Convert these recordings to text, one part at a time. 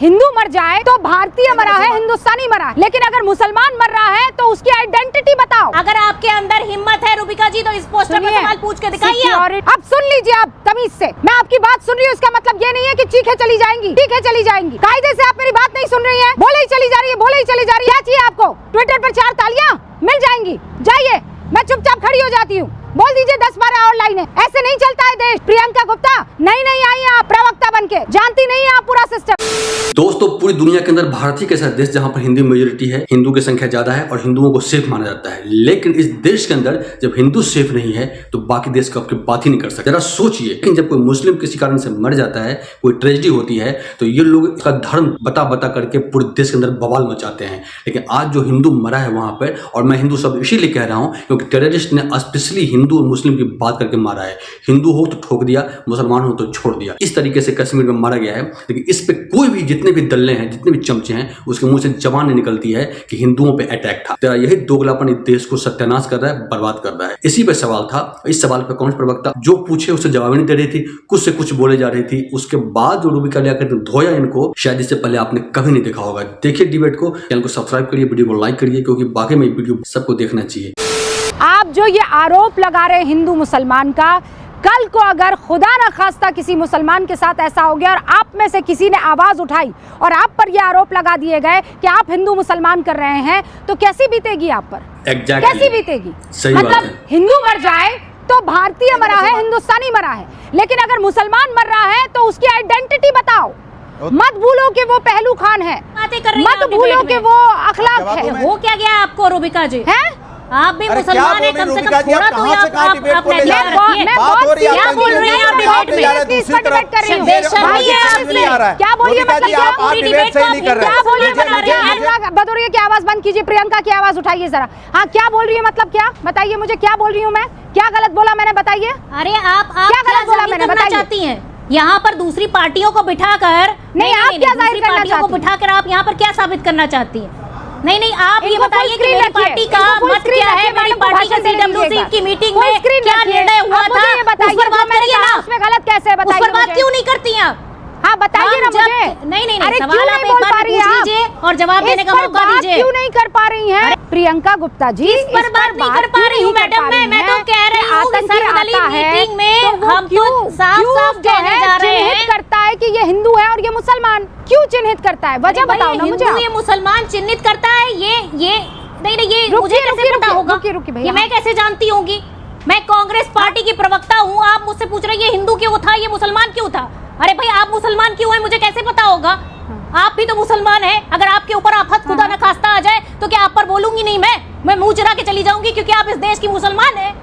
हिंदू मर जाए तो भारतीय मरा है, हिंदुस्तानी मरा है, लेकिन अगर मुसलमान मर रहा है तो उसकी आइडेंटिटी बताओ। अगर आपके अंदर हिम्मत है रूबिका जी तो इस पोस्टर पर सवाल पूछ के दिखाइए। अब सुन लीजिए, आप तमीज से, मैं आपकी बात सुन रही हूँ, इसका मतलब ये नहीं है कि चीखें चली जाएंगी, चीखें चली जाएंगी। कायदे से आप मेरी बात नहीं सुन रही है, बोले ही चली जा रही है, बोले ही चली जा रही है। क्या चाहिए आपको? ट्विटर पर 4 तालियां मिल जाएंगी, जाइए, मैं चुपचाप खड़ी हो जाती हूँ। बोल दीजिए 10-12 और लाइनें। ऐसे नहीं चलता है देश। प्रियंका गुप्ता नहीं आई आप प्रवक्ता बनके, जानती नहीं है आप पूरा सिस्टम। दोस्तों, पूरी दुनिया के अंदर भारत ही एक ऐसा देश जहां पर हिंदू मेजोरिटी है, हिंदू की संख्या ज्यादा है और हिंदुओं को सेफ माना जाता है। लेकिन इस देश के अंदर जब हिंदू सेफ नहीं है तो बाकी देश का आपकी बात ही नहीं कर सकते। जरा सोचिए, लेकिन जब कोई मुस्लिम किसी कारण से मर जाता है, कोई ट्रेजेडी होती है, तो ये लोग इसका धर्म बता करके पूरे देश के अंदर बवाल मचाते हैं। लेकिन आज जो हिंदू मरा है वहां पर, और मैं हिंदू सब इसीलिए कह रहा हूं क्योंकि टेररिस्ट ने स्पेशली हिंदू और मुस्लिम की बात करके मारा है। हिंदू हो तो ठोक दिया, मुसलमान हो तो छोड़ दिया। इस तरीके से कश्मीर में मारा गया है। लेकिन इस पे कोई भी, जितने भी दल्ले हैं, जितने भी चमचे हैं, उसके मुंह से जबान नहीं निकलती है कि हिंदुओं पे अटैक था। तेरा यही दोगलापन इस देश को सत्यानाश कर रहा है, बर्बाद कर रहा है। इसी पे सवाल था। इस सवाल पे कांग्रेस प्रवक्ता जो पूछे उसे जवाब नहीं दे रही थी, कुछ से कुछ बोले जा रही थी। उसके बाद जो रूबिका लेकर धोया इनको, शायद इससे पहले आपने कभी नहीं देखा होगा। देखिए डिबेट को, चैनल को सब्सक्राइब करिए, वीडियो को लाइक करिए, क्योंकि बाकी में वीडियो सबको देखना चाहिए। आप जो ये आरोप लगा रहे हैं हिंदू मुसलमान का, कल को अगर खुदा न खास्ता किसी मुसलमान के साथ ऐसा हो गया और आप में से किसी ने आवाज उठाई और आप पर ये आरोप लगा दिए गए कि आप हिंदू मुसलमान कर रहे हैं, तो कैसी बीतेगी आप पर? कैसी बीतेगी? मतलब हिंदू मर जाए तो भारतीय मरा है, हिंदुस्तानी मरा है, लेकिन अगर मुसलमान मर रहा है तो उसकी आइडेंटिटी बताओ। मत भूलो कि वो पहलू खान है, मत भूलो कि वो अखलाक है। हो क्या गया आपको रूबिका जी? है आप भी मुसलमान हैं, कम से कम थोड़ा तो आप क्या बोल रही हैं आप डिबेट में? क्या बोलिए, मतलब क्या भदौरिया की आवाज बंद कीजिए, प्रियंका की आवाज उठाइए जरा। हाँ, क्या बोल रही है, मतलब क्या बताइए मुझे, क्या बोल रही हूँ मैं? क्या गलत बोला मैंने, बताइए। अरे आप क्या गलत बोला मैंने, बताना चाहती हैं? यहाँ पर दूसरी पार्टियों को बिठाकर, नहीं आप क्या जाहिर करना चाहती हैं? बिठाकर आप यहाँ पर क्या साबित करना चाहती हैं? नहीं, आप ये बताइए कि मेरी पार्टी का मत क्या है, मेरी पार्टी का CWC की मीटिंग में क्या निर्णय हुआ था, उस पर बात करिए ना। उसमें गलत कैसे है, बताइए। उस पर बात क्यों नहीं करती हैं आप? हाँ बताइए ना मुझे। नहीं, सवाल आप एक बार पूछ लीजिए और जवाब देने का मौका दीजिए। क्यों नहीं कर पा रही हैं प्रियंका गुप्ता जी? इस पर बात नहीं कर पा रही हूँ मैडम, मैं तो कह रही हूँ कि सर्वदलीय मीटिंग में हम तो साफ कहने जा रहे हैं, करता है कि ये हिंदू है और ये मुसलमान। क्यों चिन्हित करता है, वजह बताओ ना मुझे। ये मुसलमान चिन्हित करता है, ये नहीं, ये मुझे कैसे पता होगा? ये मैं कैसे जानती होंगी? मैं कांग्रेस पार्टी की प्रवक्ता हूँ, आप मुझसे पूछ रहे हैं ये हिंदू क्यों था, ये मुसलमान क्यों था? अरे भाई, आप मुसलमान क्यों हैं मुझे कैसे पता होगा? आप भी तो मुसलमान हैं। अगर आपके ऊपर आफत खुदा न खास्ता आ जाए तो क्या आप पर बोलूंगी नहीं? मैं मुंह चुरा के चली जाऊंगी क्योंकि आप इस देश की मुसलमान हैं?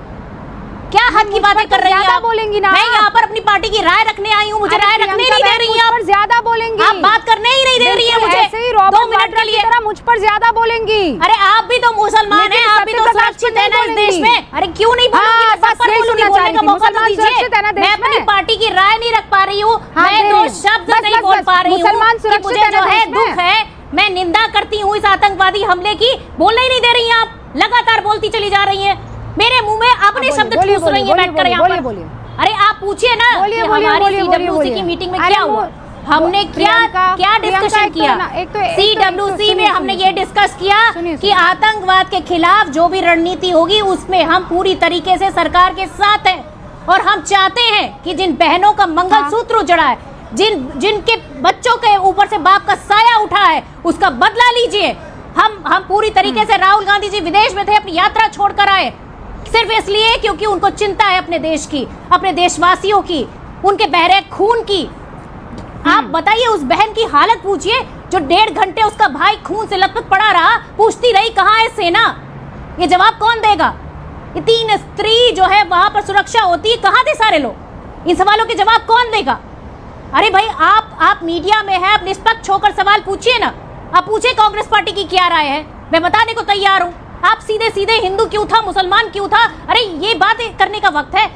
क्या हद की बातें कर रही हैं आप? बोलेंगी ना, मैं यहाँ पर अपनी पार्टी की राय रखने आई हूँ, मुझे राय रखने नहीं दे रही हैं आप। ज्यादा बोलेंगी, आप बात करने ही नहीं दे रही है मुझे। 2 मिनट के लिए मुझ पर ज्यादा बोलेंगी। अरे आप भी तो मुसलमान हैं, आप भी तो सुरक्षित है ना इस देश में। अरे क्यों नहीं बोलूंगी? बोलने का मौका तो दीजिए। मैं अपनी पार्टी की राय नहीं रख पा रही हूँ, मैं 2 शब्द नहीं बोल पा रही हूँ कि मुझे जो है दुख है, मैं निंदा करती हूँ इस आतंकवादी हमले की। बोलने ही नहीं दे रही हैं आप, लगातार बोलती चली जा रही हैं, मेरे मुंह में अपने शब्द ठूस रही हैं बैठकर यहाँ पर। अरे आप पूछिए ना कि हमारी CWC की मीटिंग में क्या हुआ, हमने क्या डिस्कशन किया? CWC में हमने ये डिस्कस किया कि आतंकवाद के खिलाफ जो भी रणनीति होगी उसमें हम पूरी तरीके से सरकार के साथ हैं, और हम चाहते हैं कि जिन बहनों का मंगलसूत्र उजड़ा है, जिनके बच्चों के ऊपर से बाप का साया उठा है, उसका बदला लीजिए। हम पूरी तरीके से, राहुल गांधी जी विदेश में थे, अपनी यात्रा छोड़कर आए सिर्फ इसलिए क्योंकि उनको चिंता है अपने देश की, अपने देशवासियों की, उनके बहरे खून की। आप बताइए, उस बहन की हालत पूछिए जो 1.5 घंटे उसका भाई खून से लथपथ पड़ा रहा, पूछती रही कहाँ है सेना? ये जवाब कौन देगा? ये 3 स्त्री जो है वहां पर सुरक्षा होती है, कहाँ थे सारे लोग? इन सवालों के जवाब कौन देगा? अरे भाई, आप मीडिया में है, आप निष्पक्ष होकर सवाल पूछिए ना। आप पूछिए कांग्रेस पार्टी की क्या राय है, मैं बताने को तैयार हूँ। आप सीधे हिंदू क्यों था, मुसलमान क्यों था, अरे ये बात करने का वक्त है।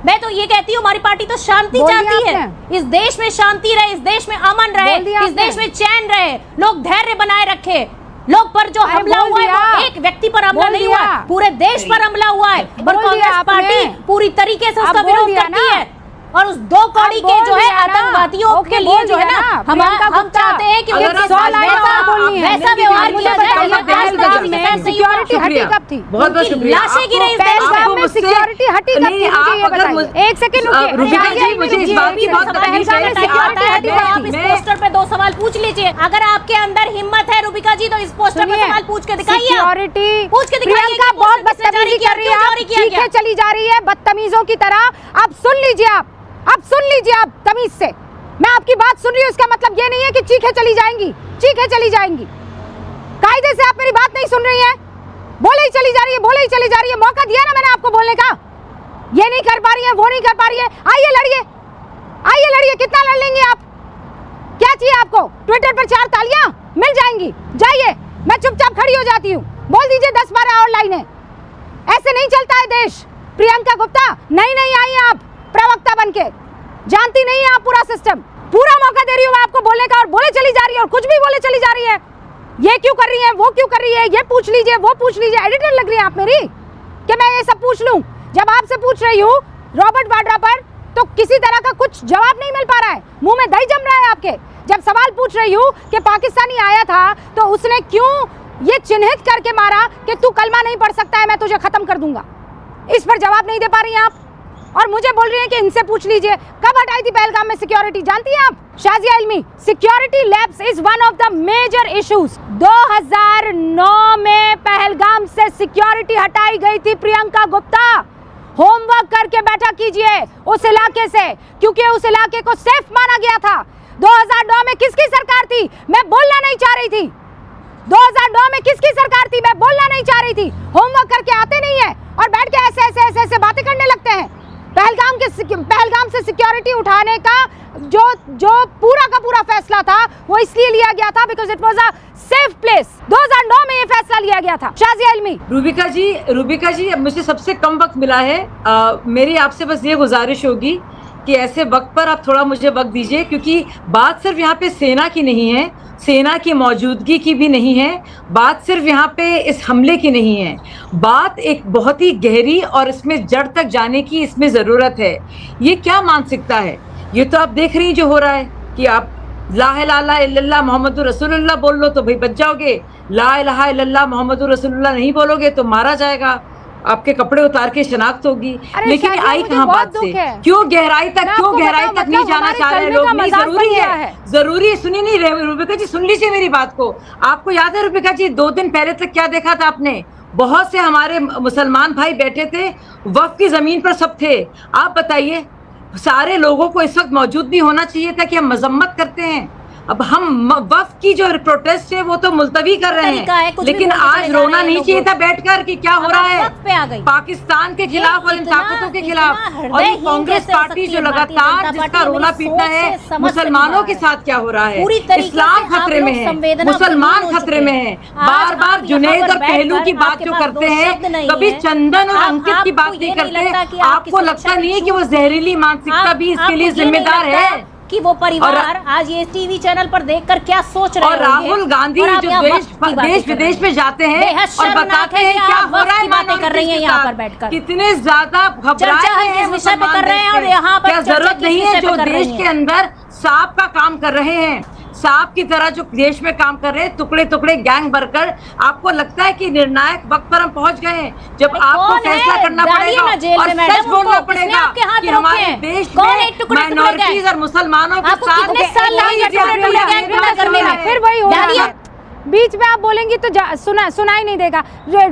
मैं तो ये कहती हूँ, हमारी पार्टी तो शांति चाहती है, इस देश में शांति रहे, इस देश में अमन रहे, इस देश में चैन रहे, लोग धैर्य बनाए रखे। लोग पर जो हमला हुआ है वो एक व्यक्ति पर हमला नहीं हुआ, पूरे देश पर हमला हुआ है, और कांग्रेस पार्टी पूरी तरीके से उसका विरोध करती है। और उस 2 कौड़ी के जो है आतंकवादियों के लिए जो है ना हम चाहते हैं कि वैसा व्यवहार किया जाए। सिक्योरिटी हटी कब थी? बहुत बहुत शुक्रिया। लाशें गिरी इस पहलगाम में सिक्योरिटी हटी कब थी? मुझे ये बताइए। एक सेकंड रुकिए, मुझे इस बात की बहुत तकलीफ है। आप इस पोस्टर पे 2 सवाल पूछ लीजिए। अगर आपके अंदर हिम्मत है रूबिका जी तो इस पोस्टर पे सवाल पूछ के दिखाइए। सिक्योरिटी पूछ के दिखाइए। प्रियंका बहुत बदतमीजी कर रही है, आप चीखे चली जा रही है बदतमीजों की तरह। अब सुन लीजिए, आप सुन लीजिए, आप तमीज से। मैं आपकी बात सुन रही हूँ, इसका मतलब ये नहीं है कि चीखे चली जाएंगी, चीखे चली जाएंगी। कायदे से आप मेरी बात नहीं सुन रही हैं, बोले ही चली जा रही है, बोले ही चली जा रही है। मौका दिया ना मैंने आपको बोलने का, ये नहीं कर पा रही है, वो नहीं कर पा रही है। आइए लड़िए, आइए लड़िए, कितना लड़ लेंगे आप? क्या चाहिए आपको? ट्विटर पर 4 तालियां मिल जाएंगी, जाइए। मैं चुपचाप खड़ी हो जाती हूँ, बोल दीजिए 10-12 और लाइनें। ऐसे नहीं चलता है देश। प्रियंका गुप्ता नहीं आई हैं आप प्रवक्ता बनके, जानती नहीं है आप पूरा सिस्टम। पूरा मौका दे रही हूँ मैं आपको बोलने का, और बोले चली जा रही है, और कुछ भी बोले चली जा रही है। ये क्यों कर रही है, वो क्यों कर रही है, ये पूछ लीजिए, वो पूछ लीजिए। एडिटर लग रही है आप मेरी कि मैं ये सब पूछ लूं? जब आपसे पूछ रही हूँ रॉबर्ट वाड्रा पर, तो किसी तरह का कुछ जवाब नहीं मिल पा रहा है, मुंह में दही जम रहा है आपके। जब सवाल पूछ रही हूँ कि पाकिस्तानी आया था तो उसने क्यों ये चिन्हित करके मारा कि तू कलमा नहीं पढ़ सकता है, मैं तुझे खत्म कर दूंगा, इस पर जवाब नहीं दे पा रही हैं आप। और मुझे बोल रही है कि इनसे पूछ लीजिए कब हटाई थी पहलगाम में सिक्योरिटी, जानती हैं आप? Shazia Ilmi, security lapse is one of the major issues. 2009 में पहलगाम से सिक्योरिटी हटाई गई थी। प्रियंका गुप्ता, होमवर्क करके बैठा कीजिए उस इलाके से, क्योंकि उस इलाके को सेफ माना गया था। 2009 में किसकी सरकार थी? मैं बोलना नहीं चाह रही थी। 2009 में किसकी सरकार थी? मैं बोलना नहीं चाह रही थी। होमवर्क करके आते नहीं है और बैठ के ऐसे बातें करने लगते हैं। पहलगाम से सिक्योरिटी उठाने का जो पूरा का पूरा फैसला था वो इसलिए लिया गया था because it was a safe place. 2009 में ये फैसला लिया गया था। शाजिया इल्मी, रूबिका जी अब मुझे सबसे कम वक्त मिला है, मेरी आपसे बस ये गुजारिश होगी कि ऐसे वक्त पर आप थोड़ा मुझे वक्त दीजिए, क्योंकि बात सिर्फ यहाँ पे सेना की नहीं है, सेना की मौजूदगी की भी नहीं है, बात सिर्फ यहाँ पे इस हमले की नहीं है, बात एक बहुत ही गहरी और इसमें जड़ तक जाने की इसमें ज़रूरत है। ये क्या मानसिकता है? ये तो आप देख रही जो हो रहा है कि आप ला इलाहा इल्लल्लाह मुहम्मदुर रसूलुल्लाह बोल लो तो भाई बच जाओगे, ला इलाहा इल्लल्लाह मुहम्मदुर रसूलुल्लाह नहीं बोलोगे तो मारा जाएगा, आपके कपड़े उतार के शनाख्त होगी। लेकिन आई कहाँ बात से? क्यों गहराई तक नहीं जाना चाह रहे लोग? नहीं, जरूरी है। सुनिए नहीं रूबिका जी, सुन लीजिए मेरी बात को। आपको याद है रूबिका जी 2 दिन पहले तक क्या देखा था आपने? बहुत से हमारे मुसलमान भाई बैठे थे, वक्फ की जमीन पर सब थे। आप बताइए, सारे लोगों को इस वक्त मौजूद भी होना चाहिए था कि हम मजम्मत करते हैं। अब हम वफ की जो प्रोटेस्ट है वो तो मुलतवी कर रहे हैं, लेकिन आज रोना नहीं चाहिए था बैठकर कि क्या हो रहा है पाकिस्तान के खिलाफ और इन ताकतों के खिलाफ। और ये कांग्रेस पार्टी जो लगातार जिसका रोना पीटना है मुसलमानों के साथ क्या हो रहा है, इस्लाम खतरे में है, मुसलमान खतरे में है। बार बार जुनैद और पहलू की बात जो करते हैं, कभी चंदन और अंकित की बात नहीं करते। आपको लगता नहीं है कि वो जहरीली मानसिकता भी इसके लिए जिम्मेदार है कि वो परिवार आज ये टीवी चैनल पर देखकर क्या सोच रहे हैं? और राहुल गांधी जो देश विदेश में जाते हैं और बताते हैं क्या हो रहा है, बातें कर रही हैं यहाँ पर बैठकर, कितने ज्यादा घबराए हैं विषय पे कर रहे हैं। और यहाँ पर क्या जरूरत नहीं है जो देश के अंदर सांप का काम कर रहे हैं, सांप की तरह जो देश में काम कर रहे हैं, टुकड़े टुकड़े गैंग बनकर। आपको लगता है कि निर्णायक वक्त पर हम पहुंच गए हैं जब आपको फैसला करना पड़ेगा और सच बोलना पड़ेगा कि हमारे देश में माइनॉरिटीज और मुसलमानों के साथ फिर वही होगा। बीच में आप बोलेंगी तो सुनाई नहीं देगा।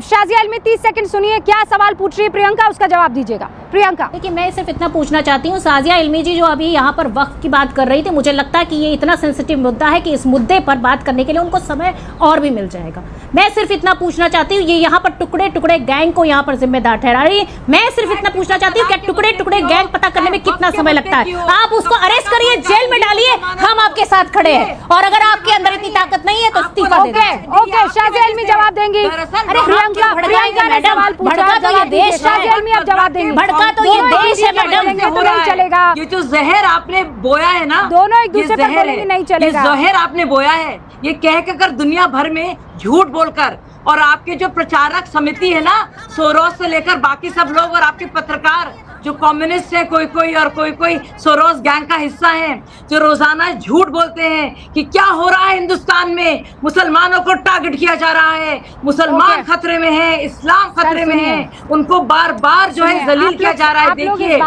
शाजिया इल्मी 30 सेकंड सुनिए, क्या सवाल पूछ रही है प्रियंका, उसका जवाब दीजिएगा। प्रियंका, देखिए मैं सिर्फ इतना पूछना चाहती हूँ, शाजिया इल्मी जी जो अभी यहाँ पर वक्त की बात कर रही थी, मुझे लगता है कि ये इतना सेंसिटिव मुद्दा है कि इस मुद्दे पर बात करने के लिए उनको समय और भी मिल जाएगा। मैं सिर्फ इतना पूछना चाहती हूँ, ये यहाँ पर टुकड़े टुकड़े गैंग को यहाँ पर जिम्मेदार ठहरा रही है। मैं सिर्फ इतना पूछना चाहती हूँ, क्या टुकड़े टुकड़े गैंग पता करने में कितना समय लगता है? आप उसको अरेस्ट करिए, जेल में डालिए, हम आपके साथ खड़े हैं। और अगर आपके अंदर इतनी ताकत नहीं है तो इस्तीफा दे दीजिए। शाजिया इल्मी जवाब देंगी। अरे प्रियंका ने सवाल पूछा, तो ये देश शाजिया इल्मी अब जवाब देंगी। भड़का तो ये देश है मैडम, तो नहीं चलेगा। ये जो जहर आपने बोया है ना, दोनों एक दूसरे पर बोलेंगे नहीं चलेगा। ये जहर आपने बोया है, ये कह कर दुनिया भर में झूठ बोलकर, और आपके जो प्रचारक समिति है ना, सोरोस से लेकर बाकी सब लोग और आपके पत्रकार जो कम्युनिस्ट है कोई कोई और कोई कोई सोरोस गैंग का हिस्सा है, जो रोजाना झूठ बोलते हैं कि क्या हो रहा है हिंदुस्तान में, मुसलमानों को टारगेट किया जा रहा है, मुसलमान खतरे में है, इस्लाम खतरे में है, उनको बार बार जो है जलील किया जा रहा है। देखिए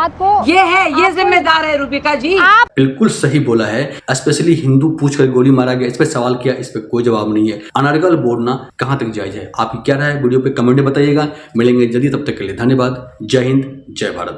ये जिम्मेदार है रूबिका जी। बिल्कुल सही बोला है। स्पेशली हिंदू पूछ कर गोली मारा गया, इस पे सवाल किया, इस पे कोई जवाब नहीं है। अनर्गल बोलना कहां तक जायज है? आपकी क्या राय है वीडियो पे कमेंट में बताइएगा। मिलेंगे जल्दी, तब तक के लिए धन्यवाद। जय हिंद, जय भारत।